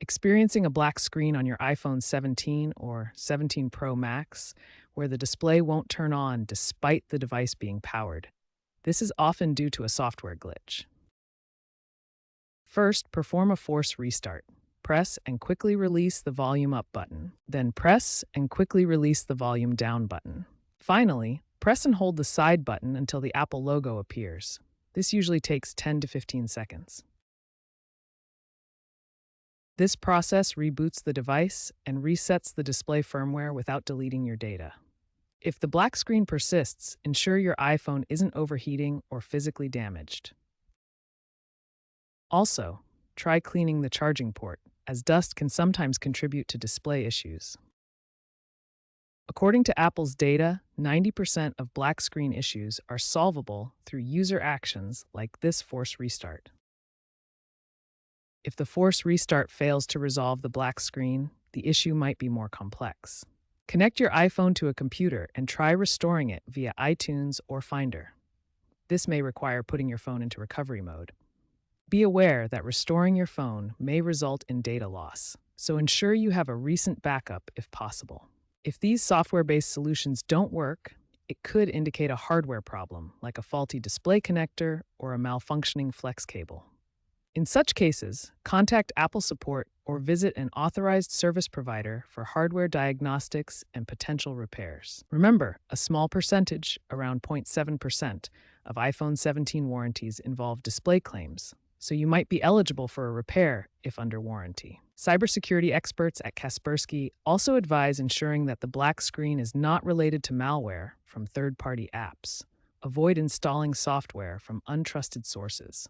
Experiencing a black screen on your iPhone 17 or 17 Pro Max, where the display won't turn on despite the device being powered. This is often due to a software glitch. First, perform a force restart. Press and quickly release the volume up button. Then press and quickly release the volume down button. Finally, press and hold the side button until the Apple logo appears. This usually takes 10 to 15 seconds. This process reboots the device and resets the display firmware without deleting your data. If the black screen persists, ensure your iPhone isn't overheating or physically damaged. Also, try cleaning the charging port, as dust can sometimes contribute to display issues. According to Apple's data, 90% of black screen issues are solvable through user actions like this force restart. If the force restart fails to resolve the black screen, the issue might be more complex. Connect your iPhone to a computer and try restoring it via iTunes or Finder. This may require putting your phone into recovery mode. Be aware that restoring your phone may result in data loss, so ensure you have a recent backup if possible. If these software-based solutions don't work, it could indicate a hardware problem, like a faulty display connector or a malfunctioning flex cable. In such cases, contact Apple support or visit an authorized service provider for hardware diagnostics and potential repairs. Remember, a small percentage, around 0.7%, of iPhone 17 warranties involve display claims, so you might be eligible for a repair if under warranty. Cybersecurity experts at Kaspersky also advise ensuring that the black screen is not related to malware from third-party apps. Avoid installing software from untrusted sources.